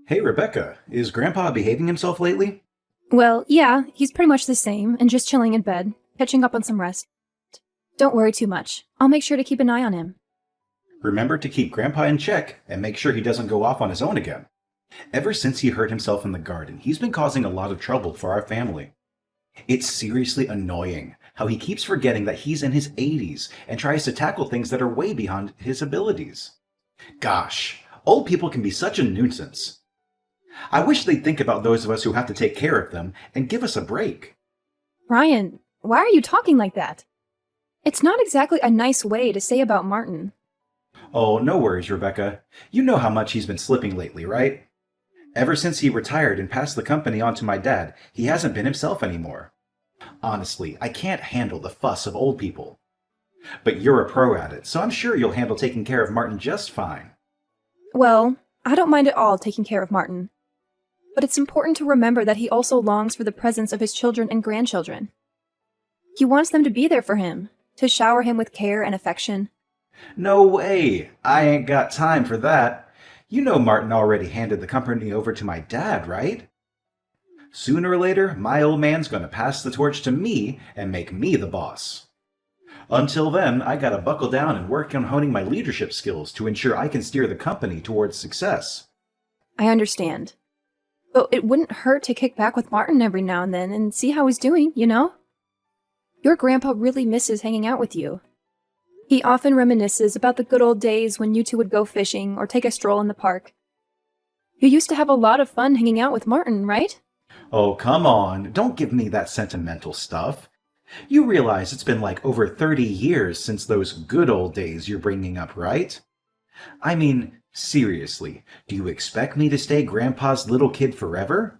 Hey, Rebecca, is Grandpa behaving himself lately? Well, yeah, he's pretty much the same and just chilling in bed, catching up on some rest. Don't worry too much. I'll make sure to keep an eye on him. Remember to keep Grandpa in check and make sure he doesn't go off on his own again. Ever since he hurt himself in the garden, he's been causing a lot of trouble for our family. It's seriously annoying how he keeps forgetting that he's in his 80s and tries to tackle things that are way beyond his abilities. Gosh, old people can be such a nuisance. I wish they'd think about those of us who have to take care of them and give us a break. Ryan, why are you talking like that? It's not exactly a nice way to say about Martin. Oh, no worries, Rebecca. You know how much he's been slipping lately, right? Ever since he retired and passed the company on to my dad, he hasn't been himself anymore. Honestly, I can't handle the fuss of old people. But you're a pro at it, so I'm sure you'll handle taking care of Martin just fine. Well, I don't mind at all taking care of Martin. But it's important to remember that he also longs for the presence of his children and grandchildren. He wants them to be there for him, to shower him with care and affection. No way! I ain't got time for that. You know Martin already handed the company over to my dad, right? Sooner or later, my old man's gonna pass the torch to me and make me the boss. Until then, I gotta buckle down and work on honing my leadership skills to ensure I can steer the company towards success. I understand. But it wouldn't hurt to kick back with Martin every now and then and see how he's doing, you know? Your grandpa really misses hanging out with you. He often reminisces about the good old days when you two would go fishing or take a stroll in the park. You used to have a lot of fun hanging out with Martin, right? Oh, come on, don't give me that sentimental stuff. You realize it's been like over 30 years since those good old days you're bringing up, right? I mean, seriously, do you expect me to stay Grandpa's little kid forever?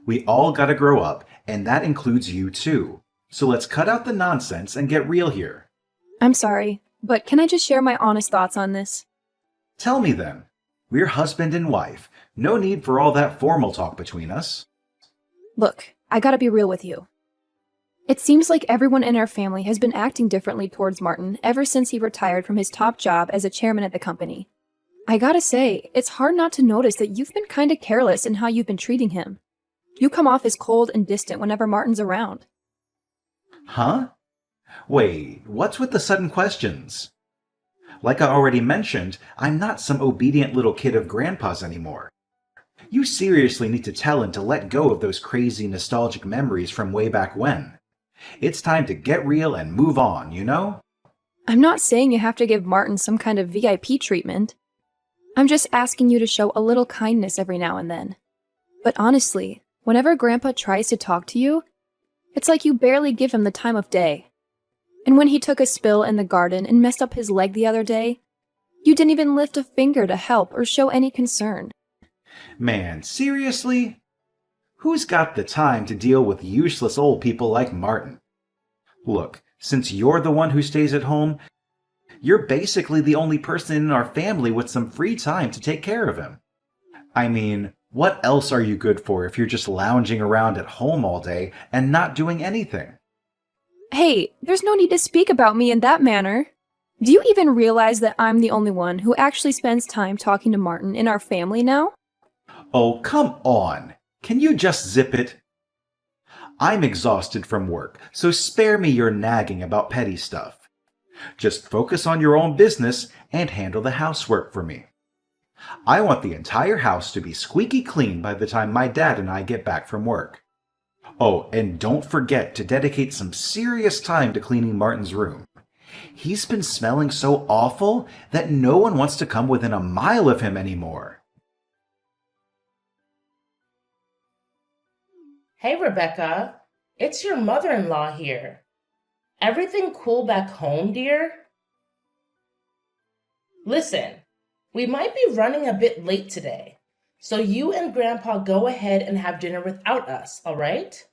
We all gotta grow up, and that includes you too. So let's cut out the nonsense and get real here. I'm sorry, but can I just share my honest thoughts on this? Tell me then. We're husband and wife. No need for all that formal talk between us. Look, I gotta be real with you. It seems like everyone in our family has been acting differently towards Martin ever since he retired from his top job as a chairman at the company. I gotta say, it's hard not to notice that you've been kinda careless in how you've been treating him. You come off as cold and distant whenever Martin's around. Huh? Wait, what's with the sudden questions? Like I already mentioned, I'm not some obedient little kid of Grandpa's anymore. You seriously need to tell him to let go of those crazy nostalgic memories from way back when. It's time to get real and move on, you know? I'm not saying you have to give Martin some kind of VIP treatment. I'm just asking you to show a little kindness every now and then. But honestly, whenever Grandpa tries to talk to you, it's like you barely give him the time of day. And when he took a spill in the garden and messed up his leg the other day, you didn't even lift a finger to help or show any concern. Man, seriously? Who's got the time to deal with useless old people like Martin? Look, since you're the one who stays at home, you're basically the only person in our family with some free time to take care of him. I mean, what else are you good for if you're just lounging around at home all day and not doing anything? Hey, there's no need to speak about me in that manner. Do you even realize that I'm the only one who actually spends time talking to Martin in our family now? Oh, come on. Can you just zip it? I'm exhausted from work, so spare me your nagging about petty stuff. Just focus on your own business and handle the housework for me. I want the entire house to be squeaky clean by the time my dad and I get back from work. Oh, and don't forget to dedicate some serious time to cleaning Martin's room. He's been smelling so awful that no one wants to come within a mile of him anymore. Hey, Rebecca. It's your mother-in-law here. Everything cool back home, dear? Listen, we might be running a bit late today, so you and Grandpa go ahead and have dinner without us, all right?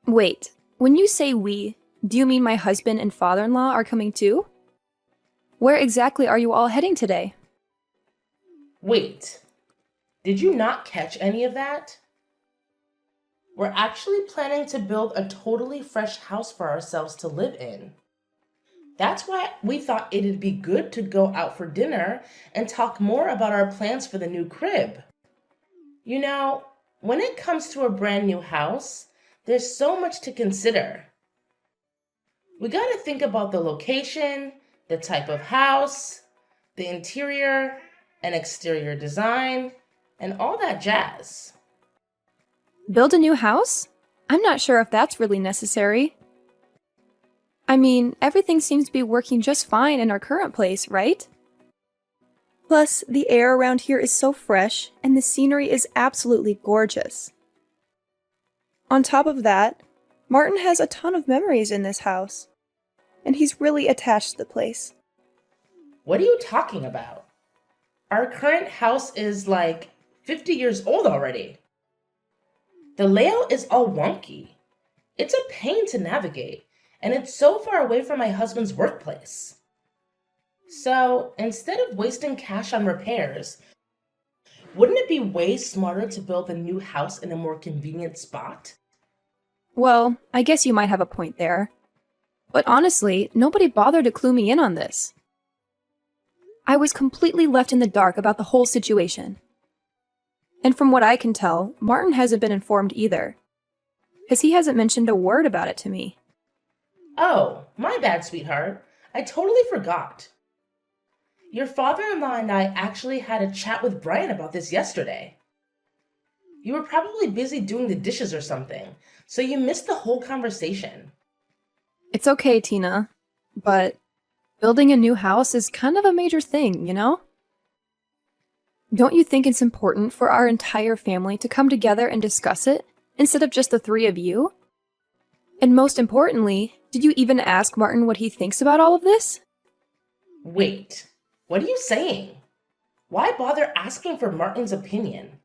Wait, when you say we, do you mean my husband and father-in-law are coming too? Where exactly are you all heading today? Wait, did you not catch any of that? We're actually planning to build a totally fresh house for ourselves to live in. That's why we thought it'd be good to go out for dinner and talk more about our plans for the new crib. You know, when it comes to a brand new house, there's so much to consider. We gotta think about the location, the type of house, the interior and exterior design, and all that jazz. Build a new house? I'm not sure if that's really necessary. I mean, everything seems to be working just fine in our current place, right? Plus, the air around here is so fresh, and the scenery is absolutely gorgeous. On top of that, Martin has a ton of memories in this house, and he's really attached to the place. What are you talking about? Our current house is like 50 years old already. The layout is all wonky. It's a pain to navigate, and it's so far away from my husband's workplace. So, instead of wasting cash on repairs, wouldn't it be way smarter to build a new house in a more convenient spot? Well, I guess you might have a point there. But honestly, nobody bothered to clue me in on this. I was completely left in the dark about the whole situation. And from what I can tell, Martin hasn't been informed either, because he hasn't mentioned a word about it to me. Oh, my bad, sweetheart. I totally forgot. Your father-in-law and I actually had a chat with Brian about this yesterday. You were probably busy doing the dishes or something, so you missed the whole conversation. It's okay, Tina, but building a new house is kind of a major thing, you know? Don't you think it's important for our entire family to come together and discuss it, instead of just the three of you? And most importantly, did you even ask Martin what he thinks about all of this? Wait, what are you saying? Why bother asking for Martin's opinion?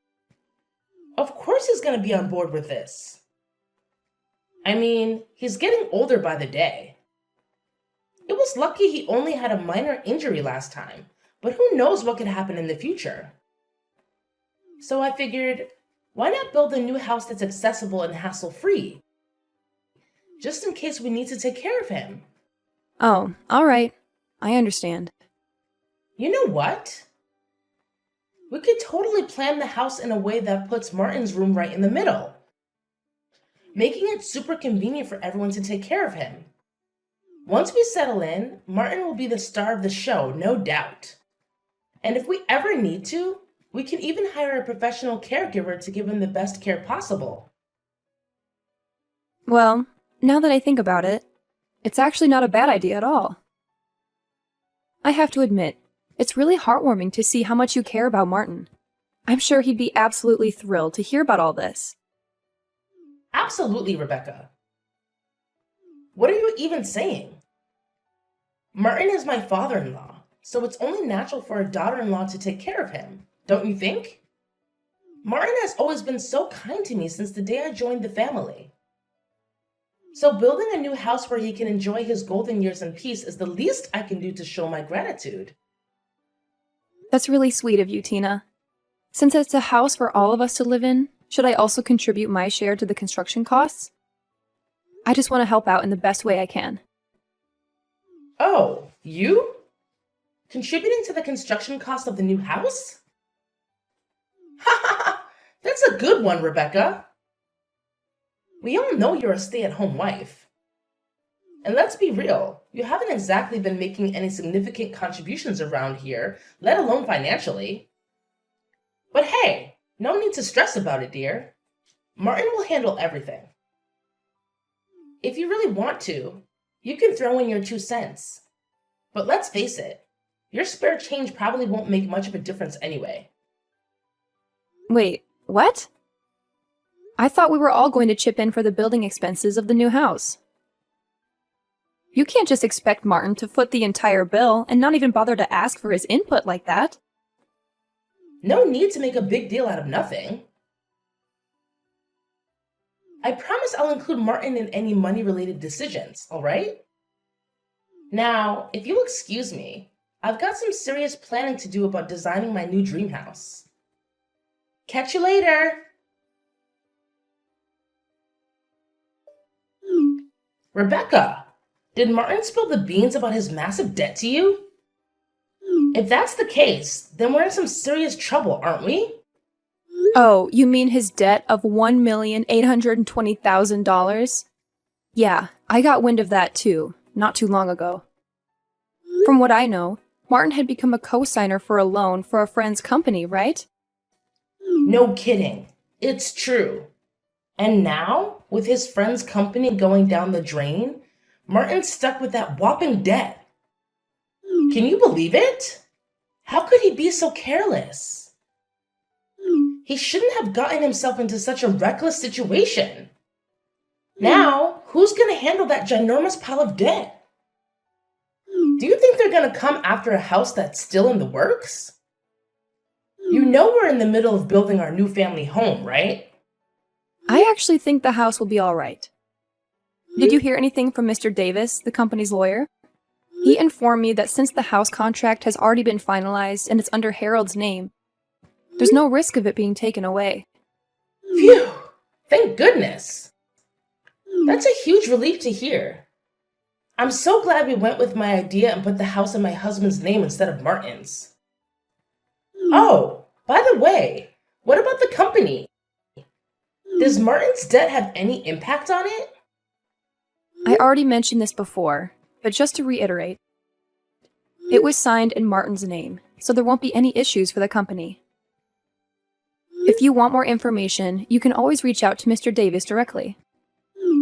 Of course he's going to be on board with this. I mean, he's getting older by the day. It was lucky he only had a minor injury last time, but who knows what could happen in the future. So I figured, why not build a new house that's accessible and hassle-free? Just in case we need to take care of him. Oh, all right. I understand. You know what? We could totally plan the house in a way that puts Martin's room right in the middle, making it super convenient for everyone to take care of him. Once we settle in, Martin will be the star of the show, no doubt. And if we ever need to, we can even hire a professional caregiver to give him the best care possible. Well, now that I think about it, it's actually not a bad idea at all. I have to admit, it's really heartwarming to see how much you care about Martin. I'm sure he'd be absolutely thrilled to hear about all this. Absolutely, Rebecca. What are you even saying? Martin is my father-in-law, so it's only natural for a daughter-in-law to take care of him, don't you think? Martin has always been so kind to me since the day I joined the family. So building a new house where he can enjoy his golden years in peace is the least I can do to show my gratitude. That's really sweet of you, Tina. Since it's a house for all of us to live in, should I also contribute my share to the construction costs? I just want to help out in the best way I can. Oh, you? Contributing to the construction cost of the new house? Ha ha ha! That's a good one, Rebecca. We all know you're a stay-at-home wife. And let's be real, you haven't exactly been making any significant contributions around here, let alone financially. But hey, no need to stress about it, dear. Martin will handle everything. If you really want to, you can throw in your 2 cents. But let's face it, your spare change probably won't make much of a difference anyway. Wait, what? I thought we were all going to chip in for the building expenses of the new house. You can't just expect Martin to foot the entire bill and not even bother to ask for his input like that. No need to make a big deal out of nothing. I promise I'll include Martin in any money-related decisions, all right? Now, if you'll excuse me, I've got some serious planning to do about designing my new dream house. Catch you later! Rebecca, did Martin spill the beans about his massive debt to you? If that's the case, then we're in some serious trouble, aren't we? Oh, you mean his debt of $1,820,000? Yeah, I got wind of that too, not too long ago. From what I know, Martin had become a co-signer for a loan for a friend's company, right? No kidding. It's true. And now, with his friend's company going down the drain, Martin's stuck with that whopping debt. Can you believe it? How could he be so careless? He shouldn't have gotten himself into such a reckless situation. Now, who's going to handle that ginormous pile of debt? Do you think they're going to come after a house that's still in the works? You know we're in the middle of building our new family home, right? I actually think the house will be all right. Did you hear anything from Mr. Davis, the company's lawyer? He informed me that since the house contract has already been finalized and it's under Harold's name, there's no risk of it being taken away. Phew! Thank goodness! That's a huge relief to hear. I'm so glad we went with my idea and put the house in my husband's name instead of Martin's. Oh, by the way, what about the company? Does Martin's debt have any impact on it? I already mentioned this before, but just to reiterate, it was signed in Martin's name, so there won't be any issues for the company. If you want more information, you can always reach out to Mr. Davis directly.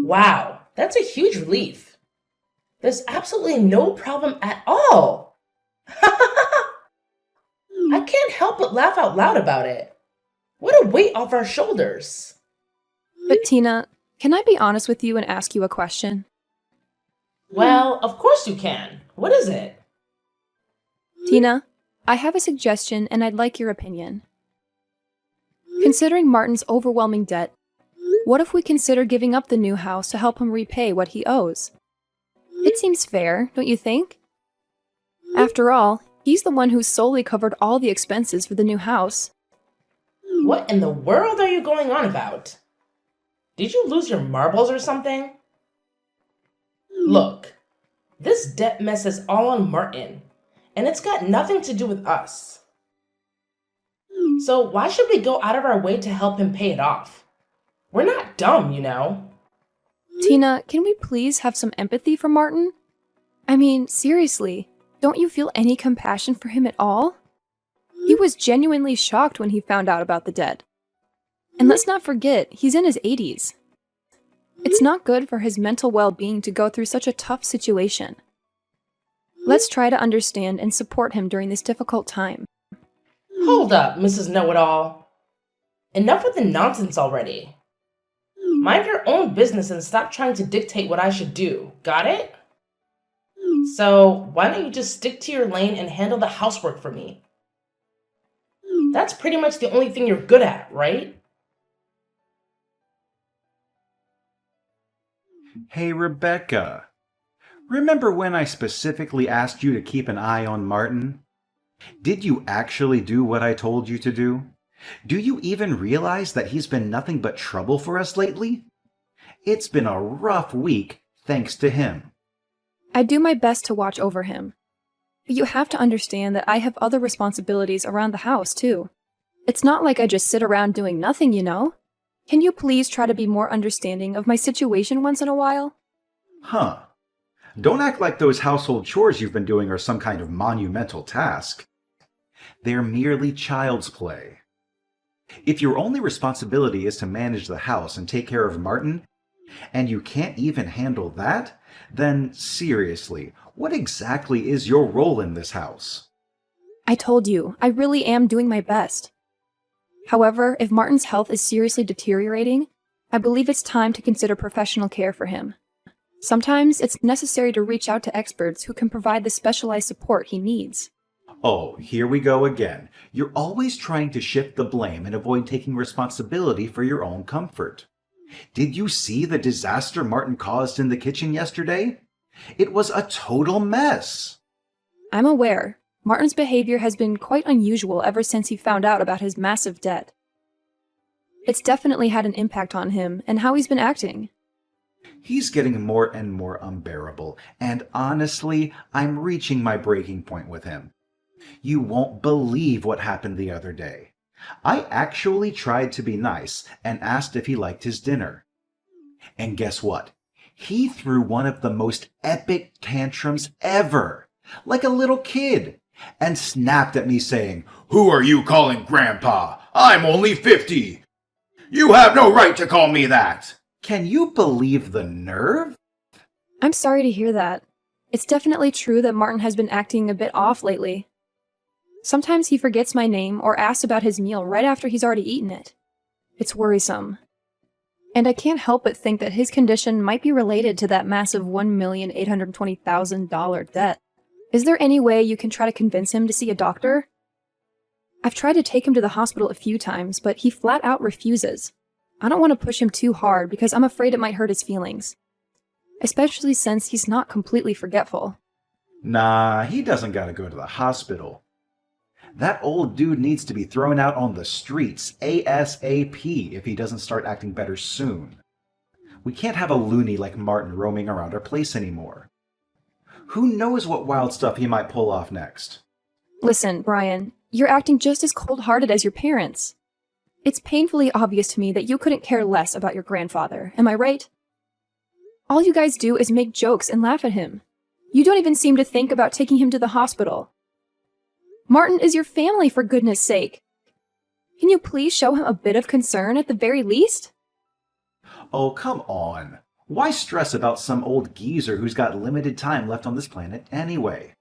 Wow, that's a huge relief. There's absolutely no problem at all. I can't help but laugh out loud about it. What a weight off our shoulders. But Tina, can I be honest with you and ask you a question? Well, of course you can. What is it? Tina, I have a suggestion and I'd like your opinion. Considering Martin's overwhelming debt, what if we consider giving up the new house to help him repay what he owes? It seems fair, don't you think? After all, he's the one who solely covered all the expenses for the new house. What in the world are you going on about? Did you lose your marbles or something? Look, this debt mess is all on Martin, and it's got nothing to do with us. So why should we go out of our way to help him pay it off? We're not dumb, you know. Tina, can we please have some empathy for Martin? I mean, seriously, don't you feel any compassion for him at all? He was genuinely shocked when he found out about the debt. And let's not forget, he's in his 80s. It's not good for his mental well-being to go through such a tough situation. Let's try to understand and support him during this difficult time. Hold up, Mrs. Know-It-All. Enough with the nonsense already. Mind your own business and stop trying to dictate what I should do. Got it? So, why don't you just stick to your lane and handle the housework for me? That's pretty much the only thing you're good at, right? Hey, Rebecca. Remember when I specifically asked you to keep an eye on Martin? Did you actually do what I told you to do? Do you even realize that he's been nothing but trouble for us lately? It's been a rough week, thanks to him. I do my best to watch over him. But you have to understand that I have other responsibilities around the house, too. It's not like I just sit around doing nothing, you know? Can you please try to be more understanding of my situation once in a while? Huh. Don't act like those household chores you've been doing are some kind of monumental task. They're merely child's play. If your only responsibility is to manage the house and take care of Martin, and you can't even handle that, then seriously, what exactly is your role in this house? I told you, I really am doing my best. However, if Martin's health is seriously deteriorating, I believe it's time to consider professional care for him. Sometimes it's necessary to reach out to experts who can provide the specialized support he needs. Oh, here we go again. You're always trying to shift the blame and avoid taking responsibility for your own comfort. Did you see the disaster Martin caused in the kitchen yesterday? It was a total mess. I'm aware. Martin's behavior has been quite unusual ever since he found out about his massive debt. It's definitely had an impact on him and how he's been acting. He's getting more and more unbearable, and honestly, I'm reaching my breaking point with him. You won't believe what happened the other day. I actually tried to be nice and asked if he liked his dinner. And guess what? He threw one of the most epic tantrums ever, like a little kid, and snapped at me saying, "Who are you calling Grandpa? I'm only 50. You have no right to call me that." Can you believe the nerve? I'm sorry to hear that. It's definitely true that Martin has been acting a bit off lately. Sometimes he forgets my name or asks about his meal right after he's already eaten it. It's worrisome. And I can't help but think that his condition might be related to that massive $1,820,000 debt. Is there any way you can try to convince him to see a doctor? I've tried to take him to the hospital a few times, but he flat out refuses. I don't want to push him too hard because I'm afraid it might hurt his feelings. Especially since he's not completely forgetful. Nah, he doesn't gotta go to the hospital. That old dude needs to be thrown out on the streets ASAP if he doesn't start acting better soon. We can't have a loony like Martin roaming around our place anymore. Who knows what wild stuff he might pull off next? Listen, Brian, you're acting just as cold-hearted as your parents. It's painfully obvious to me that you couldn't care less about your grandfather, am I right? All you guys do is make jokes and laugh at him. You don't even seem to think about taking him to the hospital. Martin is your family, for goodness sake. Can you please show him a bit of concern at the very least? Oh, come on. Why stress about some old geezer who's got limited time left on this planet anyway?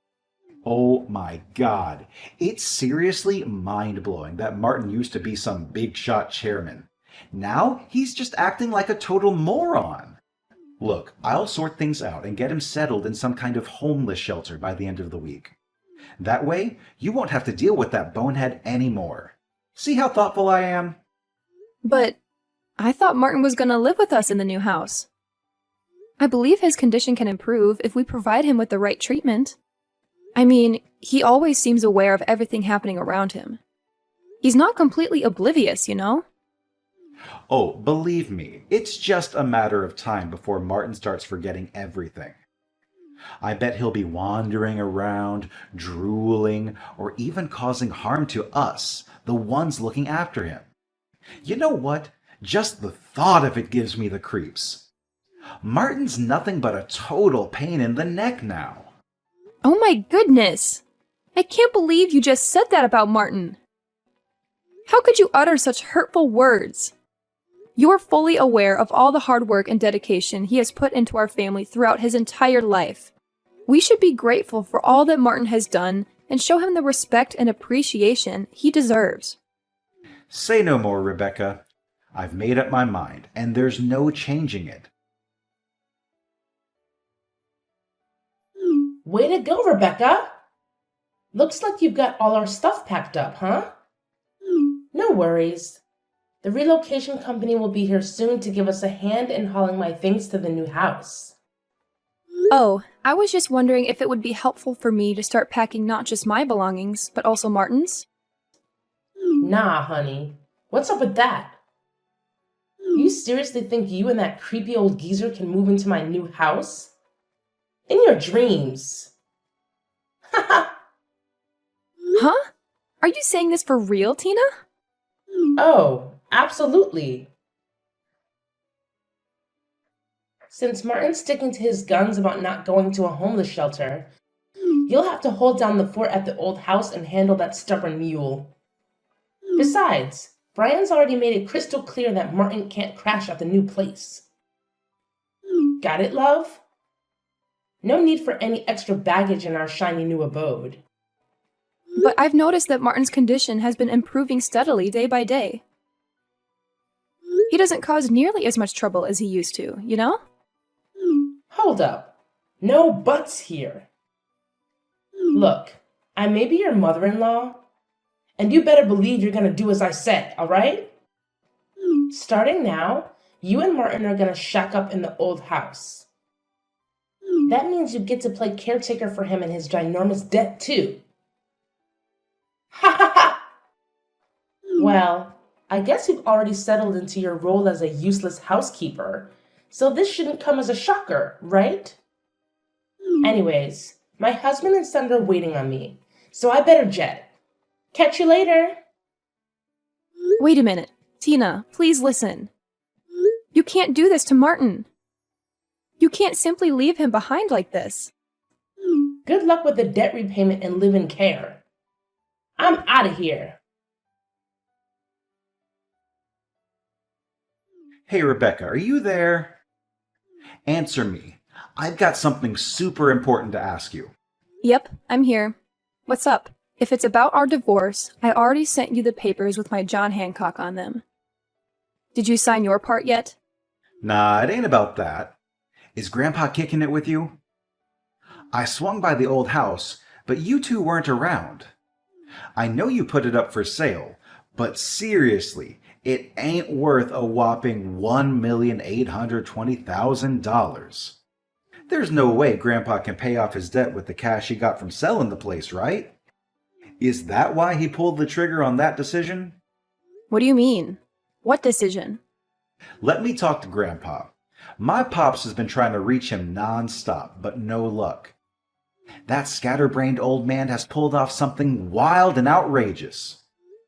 Oh my God. It's seriously mind-blowing that Martin used to be some big-shot chairman. Now he's just acting like a total moron. Look, I'll sort things out and get him settled in some kind of homeless shelter by the end of the week. That way, you won't have to deal with that bonehead anymore. See how thoughtful I am? But I thought Martin was going to live with us in the new house. I believe his condition can improve if we provide him with the right treatment. I mean, he always seems aware of everything happening around him. He's not completely oblivious, you know? Oh, believe me, it's just a matter of time before Martin starts forgetting everything. I bet he'll be wandering around, drooling, or even causing harm to us, the ones looking after him. You know what? Just the thought of it gives me the creeps. Martin's nothing but a total pain in the neck now. Oh my goodness! I can't believe you just said that about Martin. How could you utter such hurtful words? You're fully aware of all the hard work and dedication he has put into our family throughout his entire life. We should be grateful for all that Martin has done and show him the respect and appreciation he deserves. Say no more, Rebecca. I've made up my mind, and there's no changing it. Way to go, Rebecca! Looks like you've got all our stuff packed up, huh? No worries. The relocation company will be here soon to give us a hand in hauling my things to the new house. Oh, I was just wondering if it would be helpful for me to start packing not just my belongings, but also Martin's? Nah, honey. What's up with that? You seriously think you and that creepy old geezer can move into my new house? In your dreams. Huh? Are you saying this for real, Tina? Oh, absolutely. Since Martin's sticking to his guns about not going to a homeless shelter, you'll have to hold down the fort at the old house and handle that stubborn mule. Besides, Brian's already made it crystal clear that Martin can't crash at the new place. Got it, love? No need for any extra baggage in our shiny new abode. But I've noticed that Martin's condition has been improving steadily day by day. He doesn't cause nearly as much trouble as he used to, you know? Hold up. No buts here. Look, I may be your mother-in-law, and you better believe you're gonna do as I said, alright? Starting now, you and Martin are gonna shack up in the old house. That means you get to play caretaker for him and his ginormous debt, too. Ha ha ha! Well, I guess you've already settled into your role as a useless housekeeper, so this shouldn't come as a shocker, right? Anyways, my husband and son are waiting on me, so I better jet. Catch you later! Wait a minute. Tina, please listen. You can't do this to Martin. You can't simply leave him behind like this. Good luck with the debt repayment and live in care. I'm out of here. Hey, Rebecca, are you there? Answer me. I've got something super important to ask you. Yep, I'm here. What's up? If it's about our divorce, I already sent you the papers with my John Hancock on them. Did you sign your part yet? Nah, it ain't about that. Is Grandpa kicking it with you? I swung by the old house, but you two weren't around. I know you put it up for sale, but seriously, it ain't worth a whopping $1,820,000. There's no way Grandpa can pay off his debt with the cash he got from selling the place, right? Is that why he pulled the trigger on that decision? What do you mean? What decision? Let me talk to Grandpa. My pops has been trying to reach him non-stop, but no luck. That scatterbrained old man has pulled off something wild and outrageous.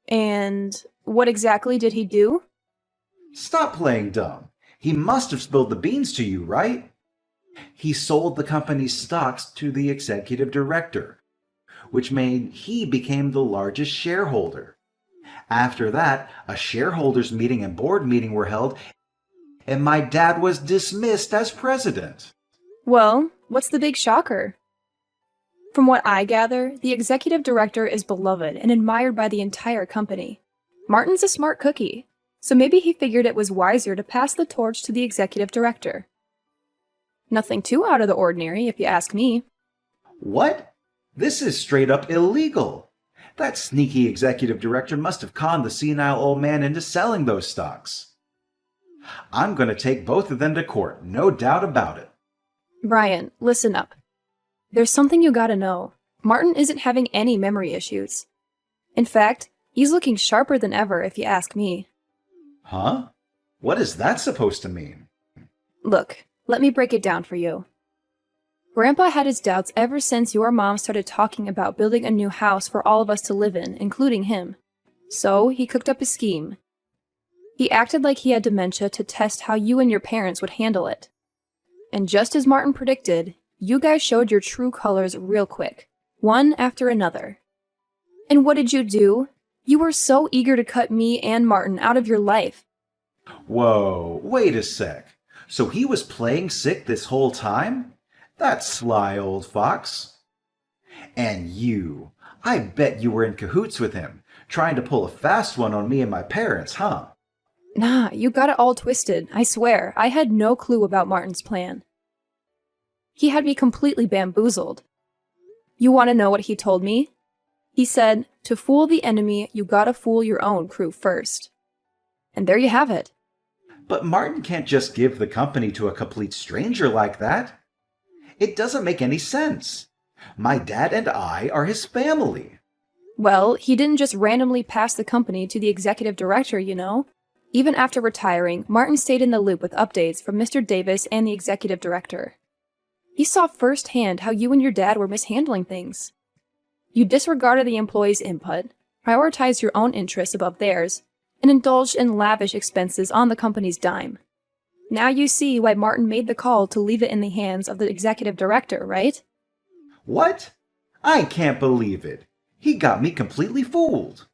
And what exactly did he do? Stop playing dumb. He must have spilled the beans to you, right? He sold the company's stocks to the executive director, which made he became the largest shareholder. After that, a shareholders meeting and board meeting were held, and my dad was dismissed as president. Well, what's the big shocker? From what I gather, the executive director is beloved and admired by the entire company. Martin's a smart cookie, so maybe he figured it was wiser to pass the torch to the executive director. Nothing too out of the ordinary, if you ask me. What? This is straight up illegal. That sneaky executive director must have conned the senile old man into selling those stocks. I'm going to take both of them to court, no doubt about it. Brian, listen up. There's something you gotta know. Martin isn't having any memory issues. In fact, he's looking sharper than ever, if you ask me. Huh? What is that supposed to mean? Look, let me break it down for you. Grandpa had his doubts ever since your mom started talking about building a new house for all of us to live in, including him. So, he cooked up a scheme. He acted like he had dementia to test how you and your parents would handle it. And just as Martin predicted, you guys showed your true colors real quick, one after another. And what did you do? You were so eager to cut me and Martin out of your life. Whoa, wait a sec. So he was playing sick this whole time? That sly old fox. And you, I bet you were in cahoots with him, trying to pull a fast one on me and my parents, huh? Nah, you got it all twisted, I swear. I had no clue about Martin's plan. He had me completely bamboozled. You want to know what he told me? He said, to fool the enemy, you gotta fool your own crew first. And there you have it. But Martin can't just give the company to a complete stranger like that. It doesn't make any sense. My dad and I are his family. Well, he didn't just randomly pass the company to the executive director, you know. Even after retiring, Martin stayed in the loop with updates from Mr. Davis and the executive director. He saw firsthand how you and your dad were mishandling things. You disregarded the employees' input, prioritized your own interests above theirs, and indulged in lavish expenses on the company's dime. Now you see why Martin made the call to leave it in the hands of the executive director, right? What? I can't believe it. He got me completely fooled.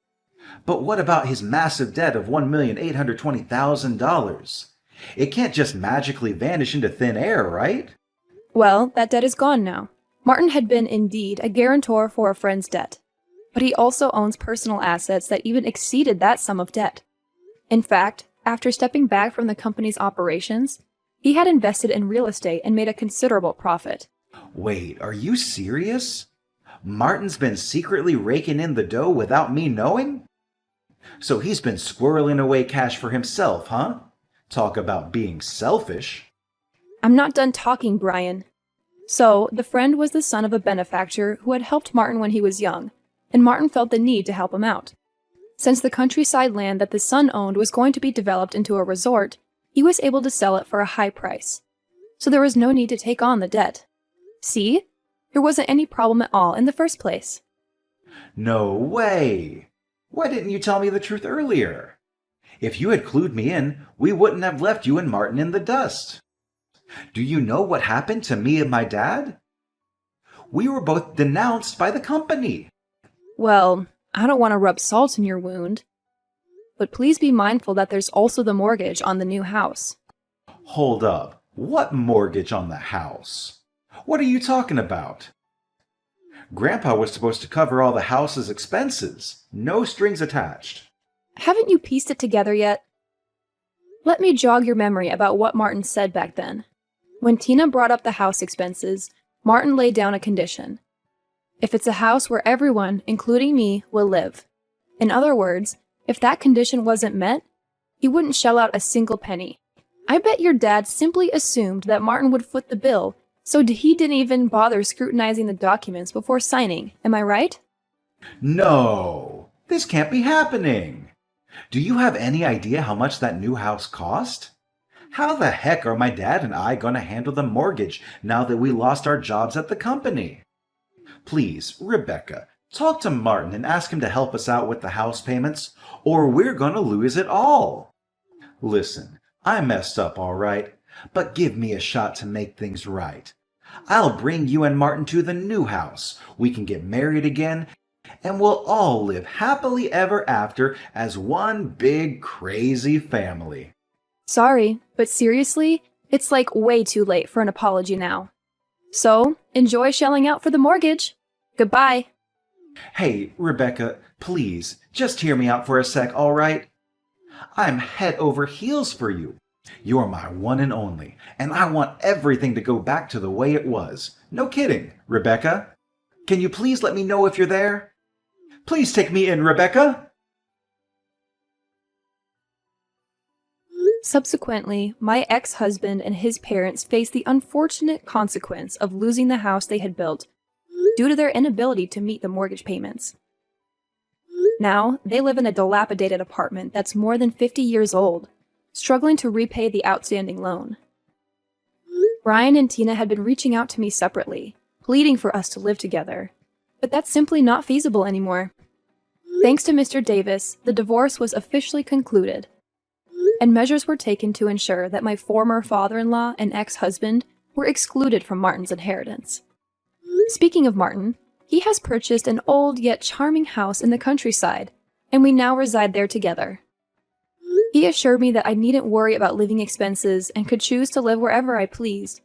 But what about his massive debt of $1,820,000? It can't just magically vanish into thin air, right? Well, that debt is gone now. Martin had been indeed a guarantor for a friend's debt, but he also owns personal assets that even exceeded that sum of debt. In fact, after stepping back from the company's operations, he had invested in real estate and made a considerable profit. Wait, are you serious? Martin's been secretly raking in the dough without me knowing? So he's been squirreling away cash for himself, huh? Talk about being selfish. I'm not done talking, Brian. So, the friend was the son of a benefactor who had helped Martin when he was young, and Martin felt the need to help him out. Since the countryside land that the son owned was going to be developed into a resort, he was able to sell it for a high price. So there was no need to take on the debt. See? There wasn't any problem at all in the first place. No way! Why didn't you tell me the truth earlier? If you had clued me in, we wouldn't have left you and Martin in the dust. Do you know what happened to me and my dad? We were both denounced by the company. Well, I don't want to rub salt in your wound. But please be mindful that there's also the mortgage on the new house. Hold up. What mortgage on the house? What are you talking about? Grandpa was supposed to cover all the house's expenses. No strings attached. Haven't you pieced it together yet? Let me jog your memory about what Martin said back then. When Tina brought up the house expenses, Martin laid down a condition. If it's a house where everyone, including me, will live. In other words, if that condition wasn't met, he wouldn't shell out a single penny. I bet your dad simply assumed that Martin would foot the bill, so he didn't even bother scrutinizing the documents before signing. Am I right? No, this can't be happening. Do you have any idea how much that new house cost? How the heck are my dad and I going to handle the mortgage now that we lost our jobs at the company? Please, Rebecca, talk to Martin and ask him to help us out with the house payments, or we're going to lose it all. Listen, I messed up all right, but give me a shot to make things right. I'll bring you and Martin to the new house. We can get married again, and we'll all live happily ever after as one big crazy family. Sorry, but seriously, it's like way too late for an apology now. So, enjoy shelling out for the mortgage. Goodbye. Hey, Rebecca, please, just hear me out for a sec, all right? I'm head over heels for you. You're my one and only, and I want everything to go back to the way it was. No kidding, Rebecca. Can you please let me know if you're there? Please take me in, Rebecca. Subsequently, my ex-husband and his parents faced the unfortunate consequence of losing the house they had built due to their inability to meet the mortgage payments. Now, they live in a dilapidated apartment that's more than 50 years old, struggling to repay the outstanding loan. Brian and Tina had been reaching out to me separately, pleading for us to live together, but that's simply not feasible anymore. Thanks to Mr. Davis, the divorce was officially concluded, and measures were taken to ensure that my former father-in-law and ex-husband were excluded from Martin's inheritance. Speaking of Martin, he has purchased an old yet charming house in the countryside, and we now reside there together. He assured me that I needn't worry about living expenses and could choose to live wherever I pleased.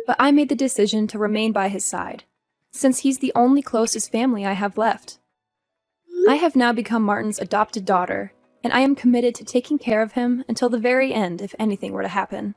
But I made the decision to remain by his side, since he's the only closest family I have left. I have now become Martin's adopted daughter, and I am committed to taking care of him until the very end if anything were to happen.